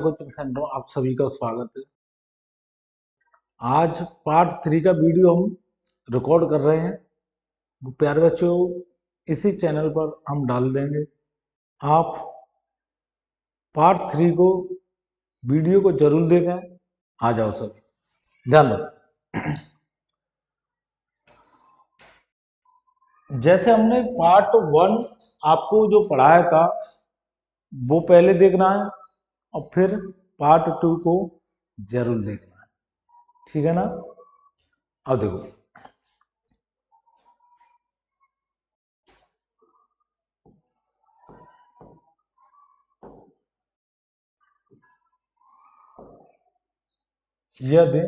Coaching centre आप सभी का स्वागत है। आज पार्ट 3 का वीडियो हम रिकॉर्ड कर रहे हैं। प्यारे बच्चों, इसी चैनल पर हम डाल देंगे। आप पार्ट 3 को वीडियो को जरूर देखें। आ जाओ सभी, ध्यान रखो। जैसे हमने पार्ट 1 आपको जो पढ़ाया था वो पहले देखना है और फिर पार्ट 2 को जरूर देखना है, ठीक है ना। अब देखो, यदि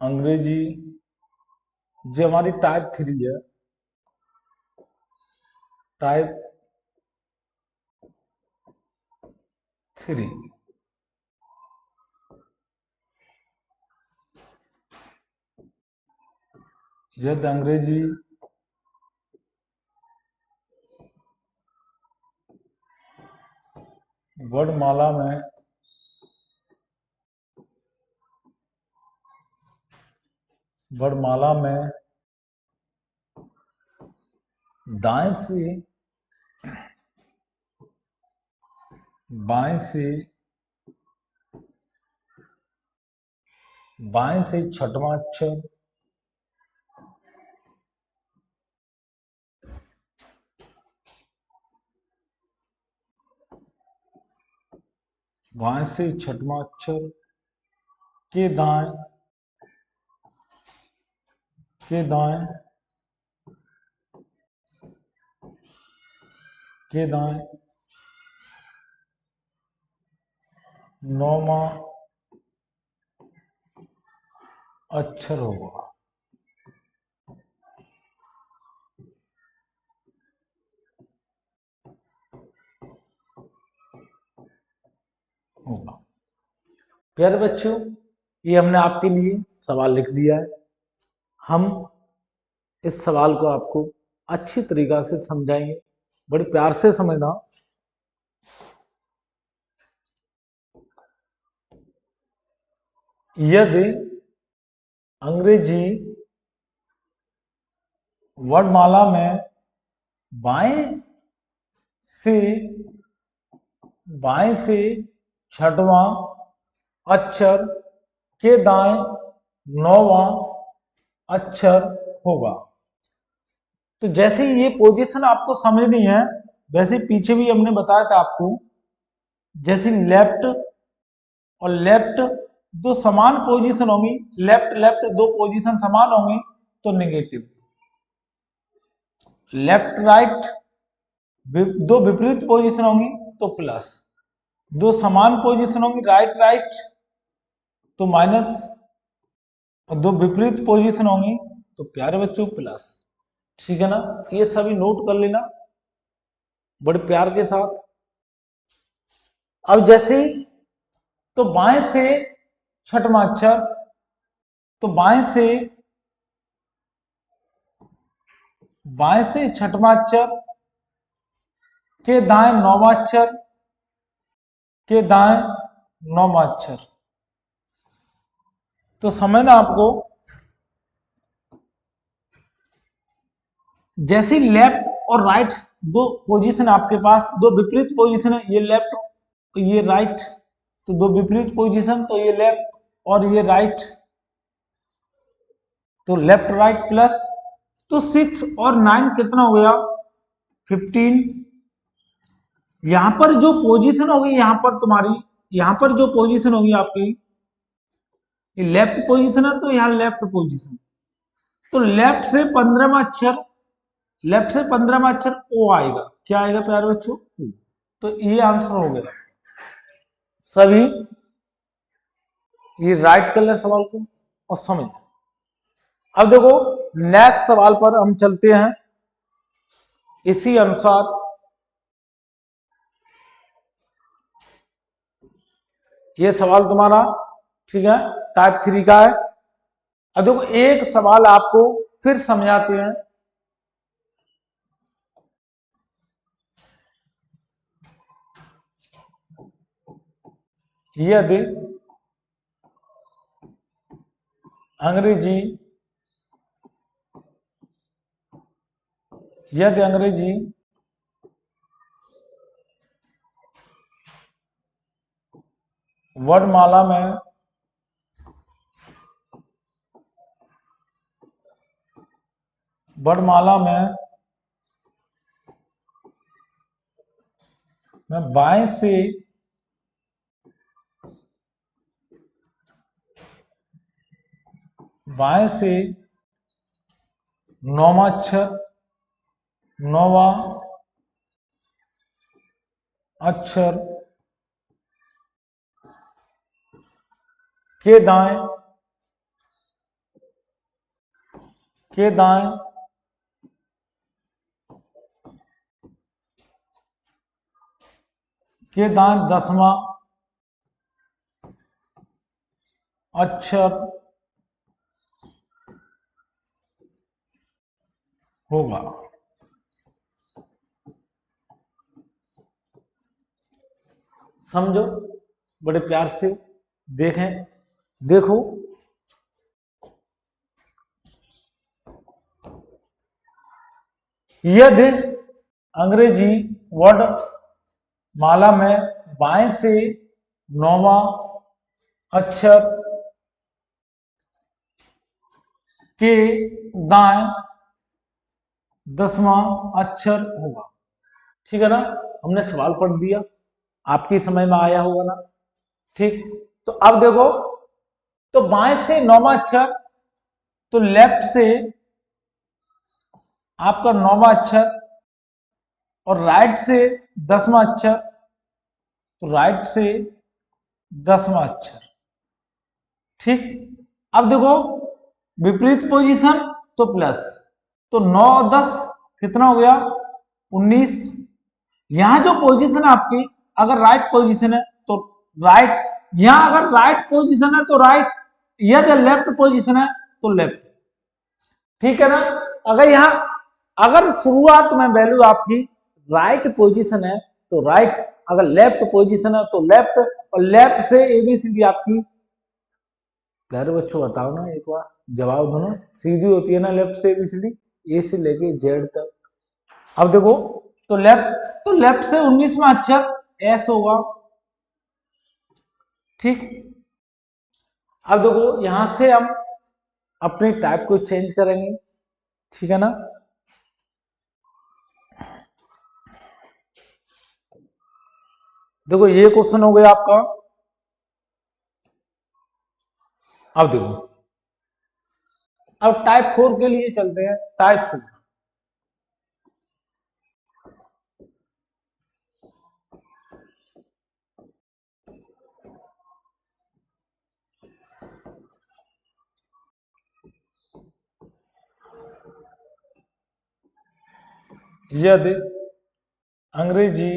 अंग्रेजी जो हमारी टाइप 3 है, टाइप 3, यदि अंग्रेजी वर्णमाला में दाएं से बाएं से छठवां अक्षर बाएं से छठवां अक्षर के दाएं नौवां अक्षर होगा। प्यारे बच्चों, ये हमने आपके लिए सवाल लिख दिया है। हम इस सवाल को आपको अच्छी तरीका से समझाएंगे, बड़े प्यार से समझना। यदि अंग्रेजी वर्णमाला में बाएं से छठवां अक्षर के दाएं नौवां अक्षर होगा। तो जैसे ये पोजीशन आपको समझनी है, वैसे पीछे भी हमने बताया था आपको। जैसे लेफ्ट और लेफ्ट दो समान पोजीशन होंगी, लेफ्ट दो पोजीशन समान होंगी तो नेगेटिव, लेफ्ट राइट दो विपरीत पोजीशन होंगी तो प्लस, दो समान पोजीशन होंगी राइट तो माइनस, और दो विपरीत पोजीशन होंगी तो प्यारे बच्चों प्लस, ठीक है ना। ये सभी नोट कर लेना बड़े प्यार के साथ। अब जैसे तो बाएं से छठवां अक्षर, तो बाएं से छठवां अक्षर के दाएं नौवां अक्षर, तो समझना आपको। जैसे लेफ्ट और राइट दो पोजीशन आपके पास, दो विपरीत पोजीशन है, ये लेफ्ट तो ये राइट, तो दो विपरीत पोजीशन तो ये लेफ्ट और ये राइट, तो लेफ्ट राइट प्लस, तो 6 और 9 कितना हो गया 15। यहां पर जो पोजीशन होगी, यहां पर तुम्हारी, यहां पर जो पोजीशन होगी आपकी, ये लेफ्ट पोजीशन है तो यहां लेफ्ट पोजीशन, तो लेफ्ट से 15वां अक्षर ओ आएगा। क्या आएगा प्यारे बच्चों? तो ये आंसर हो गया। सभी ये राइट कर ले सवाल को और समझ। अब देखो नेक्स्ट सवाल पर हम चलते हैं। इसी अनुसार ये सवाल तुम्हारा, ठीक है, टाइप 3 का है। अब देखो एक सवाल आपको फिर समझाते हैं। यदि अंग्रेजी वर्णमाला में मैं बाएं से नौवां अक्षर के दाएं दसवां अक्षर होगा। समझो, बड़े प्यार से देखें। देखो, यदि अंग्रेजी वर्ड माला में बाएं से नौवां अक्षर के दाएं दसवां अक्षर होगा। ठीक है ना, हमने सवाल पढ़ दिया, आपकी समझ में आया होगा ना। ठीक, तो अब देखो, तो बाएं से नौवां अक्षर, तो लेफ्ट से आपका नौवां अक्षर, और राइट से दसवां अक्षर, तो राइट से दसवां अक्षर। ठीक, अब देखो विपरीत पोजीशन तो प्लस, तो 9 10 कितना हो गया 19। यहां जो पोजीशन है आपकी, अगर राइट पोजीशन है तो राइट, यहां अगर राइट पोजीशन है तो राइट, यदि लेफ्ट पोजीशन है तो लेफ्ट। ठीक है ना, अगर यहां अगर शुरुआत में वैल्यू आपकी राइट पोजीशन है तो राइट, अगर लेफ्ट पोजीशन है तो लेफ्ट, और लेफ्ट से एबीसीडी आपकी, प्यारे बच्चों बताओ ना एक बार, जवाब दो ना, सीधी होती है ना लेफ्ट से एबीसीडी, ए से लेके जेड तक। अब देखो, तो लेफ्ट से 19वां अक्षर एस होगा। ठीक, अब देखो यहां से हम अपने टाइप को चेंज करेंगे। ठीक है ना, देखो ये क्वेश्चन हो गया आपका। अब देखो, अब टाइप 4 के लिए चलते हैं। टाइप 4, यदि अंग्रेजी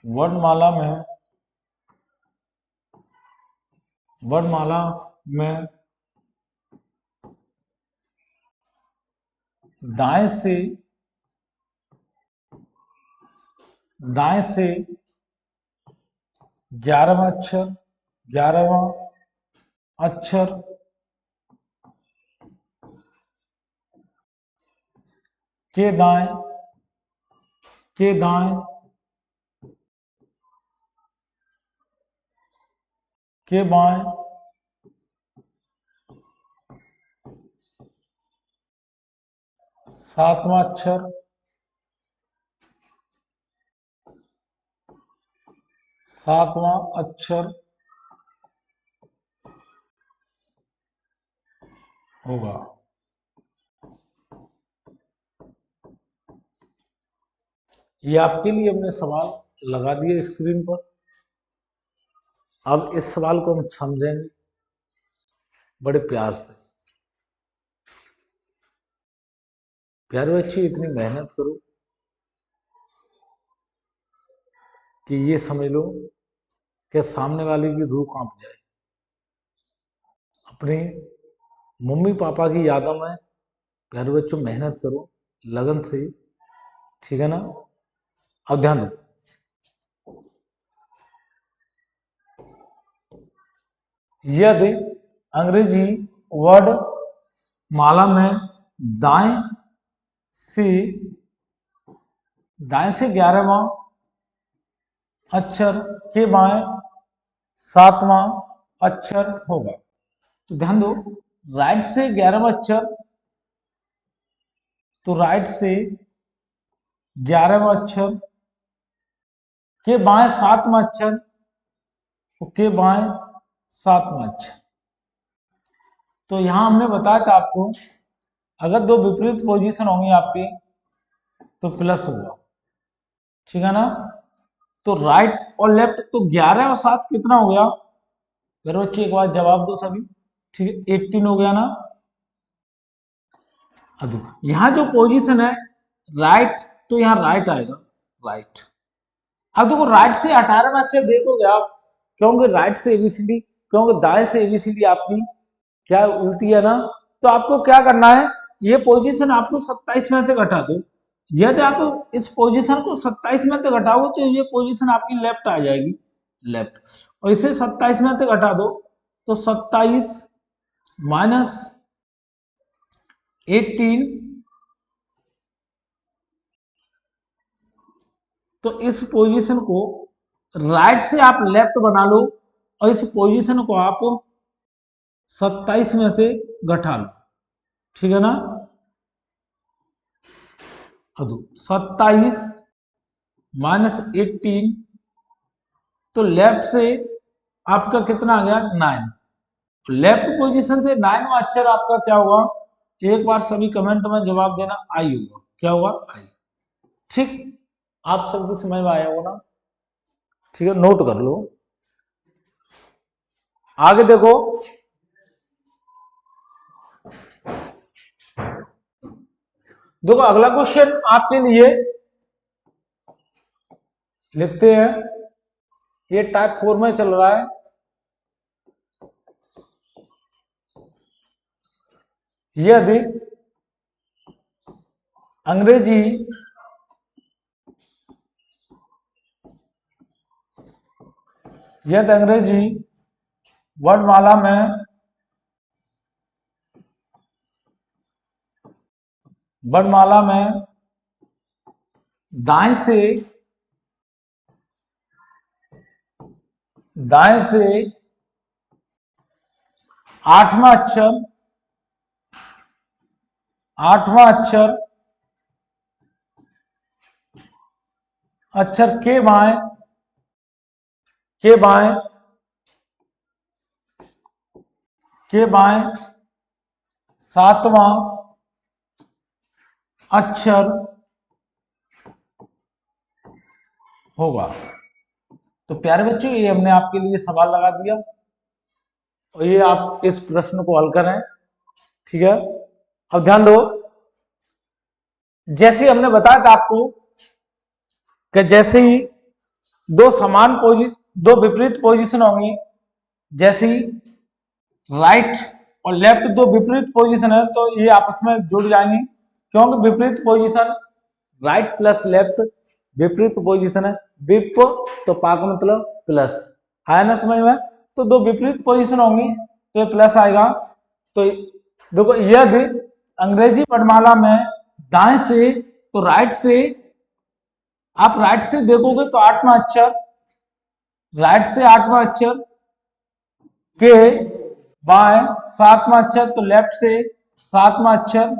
वर्णमाला में दाएं से 11वां अक्षर के दाएं के दाएं के बाएं 7वां अक्षर 7वां अक्षर होगा। ये आपके लिए हमने सवाल लगा दिया स्क्रीन पर। अब इस सवाल को हम समझेंगे बड़े प्यार से। प्यारे बच्चे, इतनी मेहनत करो, कि ये समझ लो कि सामने वाले की रूह कांप जाए। अपने मम्मी पापा की यादों में प्यारे बच्चों मेहनत करो लगन से, ठीक है ना। अब ध्यान दो, यदि अंग्रेजी वर्ड माला में दाएं से 11वां अक्षर के बाएं 7वां अक्षर होगा। तो ध्यान दो, राइट से 11वां अक्षर, तो राइट से 11वां अक्षर के बाएं 7वां अक्षर, तो के बाएं 7वां अक्षर। तो यहां हमने बताया था आपको, अगर दो विपरीत पोजीशन होंगी आपकी तो प्लस होगा, ठीक है ना। तो राइट और लेफ्ट, तो 11 और 7 कितना हो गया मेरे बच्चे, एक बार जवाब दो सभी, ठीक है 18 हो गया ना। अब यहां जो पोजीशन है राइट, तो यहां राइट आएगा, राइट। अब देखो राइट से 18 में अक्षर देखोगे आप, क्योंकि राइट से एबीसीडी, क्योंकि दाएं से एबीसीडी आपकी क्या उल्टी है ना। तो आपको क्या करना है, ये पोजीशन आपको 27 में से घटा दो। यदि आप इस पोजीशन को 27 में से घटाओगे तो ये पोजीशन आपकी लेफ्ट आ जाएगी, लेफ्ट। और इसे 27 में से घटा दो तो 27 माइनस 18, तो इस पोजीशन को राइट से आप लेफ्ट बना लो और इस पोजीशन को आप 27 में से घटा लो, ठीक है ना। अब 27 माइनस 18, तो लेफ्ट से आपका कितना आ गया 9। लेफ्ट पोजीशन से 9वां अक्षर आपका क्या होगा, एक बार सभी कमेंट में जवाब देना, आई होगा। क्या होगा, आई। ठीक, आप सबको समझ में आया होगा ना, ठीक है, नोट कर लो। आगे देखो, देखो अगला क्वेश्चन आपके लिए लिखते हैं, ये टाइप 4 में चल रहा है। यदि अंग्रेजी वर्णमाला में दाएं से 8वां अक्षर के बाएं 7वां अक्षर होगा। तो प्यारे बच्चों, ये हमने आपके लिए सवाल लगा दिया और ये आप इस प्रश्न को हल करें, ठीक है। अब ध्यान दो, जैसे हमने बताया था आपको कि जैसे ही दो विपरीत पोजीशन होंगी, जैसे ही राइट और लेफ्ट दो विपरीत पोजीशन है तो ये आपस में जुड़ जाएंगे, क्योंकि विपरीत पोजीशन राइट प्लस लेफ्ट विपरीत पोजीशन है, विप तो पाक मतलब प्लस, आया ना समझ में। तो दो विपरीत पोजीशन होंगी तो ये प्लस आएगा। तो देखो, यदि अंग्रेजी वर्णमाला में दाएं से, तो राइट से, आप राइट से देखोगे तो 8वां अक्षर, राइट से 8वां अक्षर के बाएं 7वां अक्षर, तो लेफ्ट से 7वां अक्षर।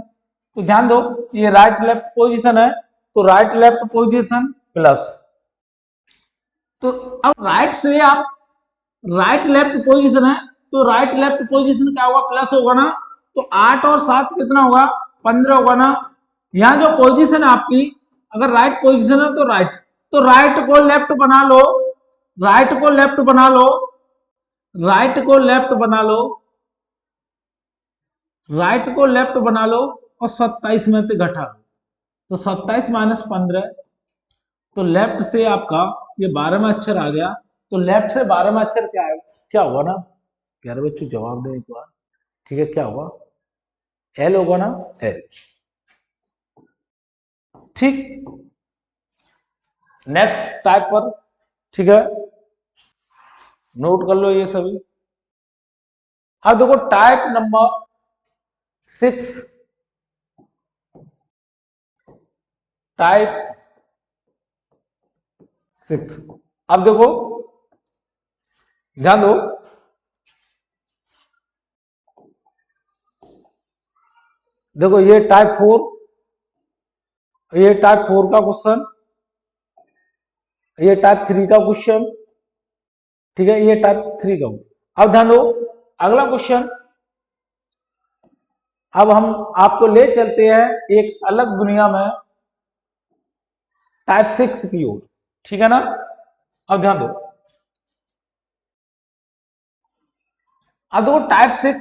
तो ध्यान दो, ये राइट लेफ्ट पोजीशन है, तो राइट लेफ्ट पोजीशन प्लस। तो अब राइट से आप राइट लेफ्ट पोजीशन है, तो राइट लेफ्ट पोजीशन क्या होगा, प्लस होगा ना। तो 8 और 7 कितना होगा, 15 होगा ना। यहां जो पोजीशन है आपकी, अगर राइट पोजीशन है तो राइट, तो राइट को लेफ्ट बना लो, राइट को लेफ्ट बना लो, राइट को लेफ्ट बना लो, राइट को लेफ्ट बना लो और 27 में से घटा लो। तो 27 माइनस 15, तो लेफ्ट से आपका ये 12वां अक्षर आ गया, तो लेफ्ट से 12वां अक्षर क्या है, क्या होगा ना प्यारे बच्चों, जवाब दें एक बार। ठीक है, क्या होगा, एल होगा ना, एल। ठीक, नेक्स्ट टाइप पर, ठीक है, नोट कर लो ये सभी। अब देखो टाइप नंबर 6, टाइप 6। अब देखो ध्यान दो, देखो ये टाइप 4, ये टाइप 4 का क्वेश्चन, ये टाइप 3 का क्वेश्चन, ठीक है, ये टाइप 3 का। अब ध्यान दो अगला क्वेश्चन, अब हम आपको ले चलते हैं एक अलग दुनिया में, टाइप 6 की ओर, ठीक है ना। अब ध्यान दो, अब देखो टाइप 6,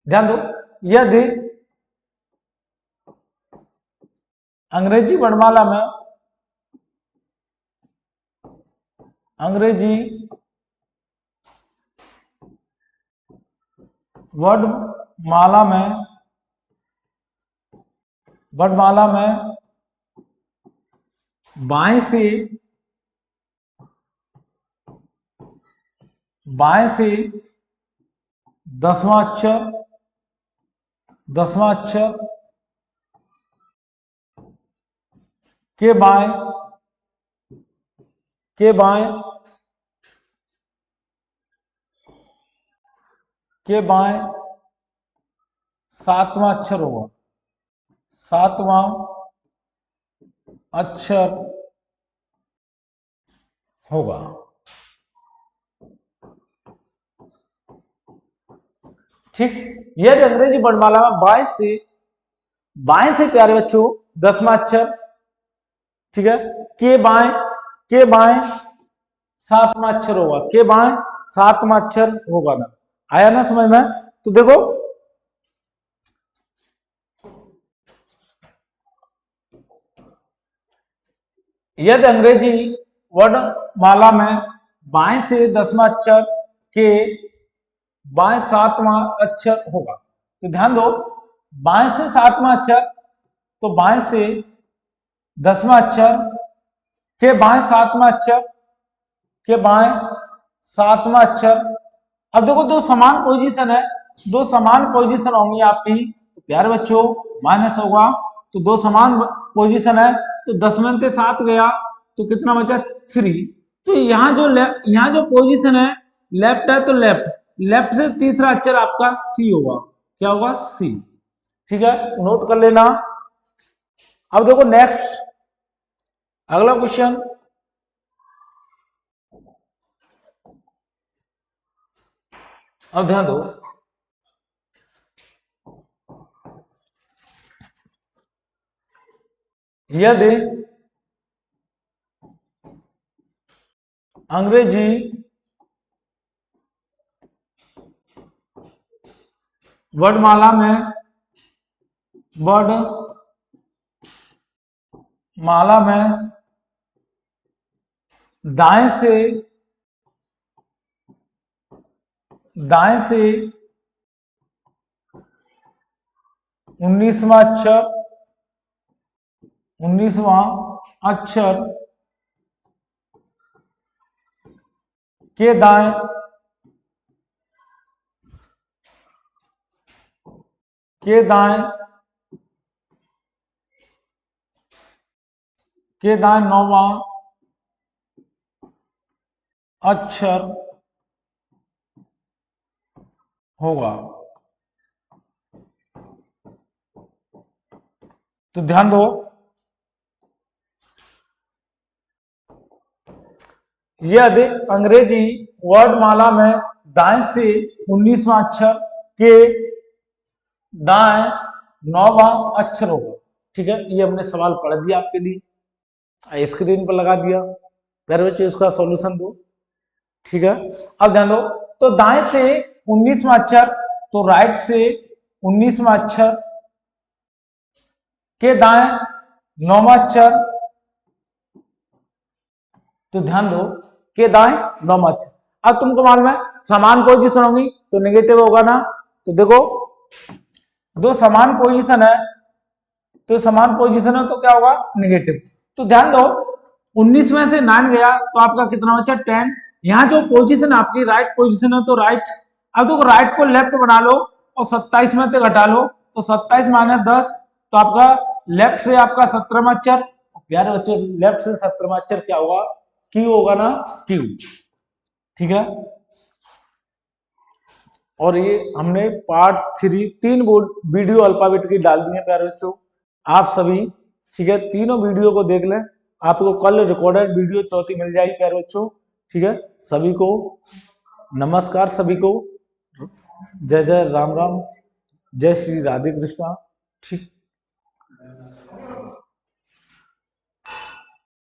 ध्यान दो, यदि अंग्रेजी वर्णमाला में, अंग्रेजी वर्णमाला में, वर्णमाला में बाएं से 10वां अक्षर, 10वां अक्षर के बाएं, के बाएं, के बाएं 7वां अक्षर होगा, 7वां अक्षर होगा। ठीक, यदि अंग्रेजी वर्णमाला में बाएं से प्यारे बच्चों 10वां अक्षर, ठीक है, के बाएं, के बाएं 7वां अक्षर होगा, के बाएं 7वां अक्षर होगा ना, आया ना समझ में। तो देखो यदि अंग्रेजी वर्णमाला में बाएं से 10वां अक्षर के बाएं 7वां अक्षर होगा, तो ध्यान दो बाएं से 7वां अक्षर, तो बाएं से 10वां अक्षर के बाएं 7वां अक्षर, के बाएं 7वां अक्षर। अब देखो दो समान पोजीशन है, दो समान पोजीशन होंगी आपकी, तो प्यारे बच्चों माइनस होगा, तो दो समान पोजीशन है, तो 10 में से 7 गया तो कितना बचा 3। तो यहाँ जो पोजीशन है लेफ्ट है, तो लेफ्ट से तीसरा अक्षर आपका सी होगा, क्या होगा, सी। ठीक है, नोट कर लेना। अब देखो नेक्स्ट अगला क्वेश्चन, अब ध्यान दो, यदि अंग्रेजी वर्णमाला में, वर्णमाला में दाएं से 19वां अक्षर, 19वां अक्षर के दाएं, के दाएं, के दाएं 9वां अक्षर होगा। तो ध्यान दो, यदि अंग्रेजी वर्णमाला में दाएं से 19वां अक्षर के दाएं 9वां अक्षर होगा। ठीक है, ये हमने सवाल पढ़ दिया आपके लिए, स्क्रीन पर लगा दिया, प्यारे बच्चे इसका सॉल्यूशन दो। ठीक है, अब ध्यान दो, तो दाएं से 19वां अक्षर, तो राइट से 19वां अक्षर के दाएं 9वां अक्षर, तो ध्यान दो के दाएं 9 अक्षर। अब तुमको मालूम है समान पोजीशन होगी तो नेगेटिव होगा ना, तो देखो दो समान पोजीशन है तो समान पोजीशन है तो क्या होगा नेगेटिव। तो ध्यान दो 19 में से 9 गया तो आपका कितना बचा 10। यहाँ जो पोजीशन आपकी राइट पोजीशन है तो राइट। अब देखो राइट को लेफ्ट बना लो और 27 में से घटा लो तो 27 माइनस 10 तो आपका लेफ्ट से आपका 17वां अक्षर। प्यारे बच्चों लेफ्ट से 17वां अक्षर क्या होगा क्यू होगा ना, क्यू। ठीक है, और ये हमने पार्ट 3 वीडियो अल्फाबेट की डाल दी है प्यारे बच्चों, आप सभी ठीक है तीनों वीडियो को देख लें, आपको कल रिकॉर्डेड वीडियो चौथी मिल जाएगी प्यारे बच्चों। ठीक है, सभी को नमस्कार, सभी को जय जय राम राम, जय श्री राधे कृष्णा। ठीक।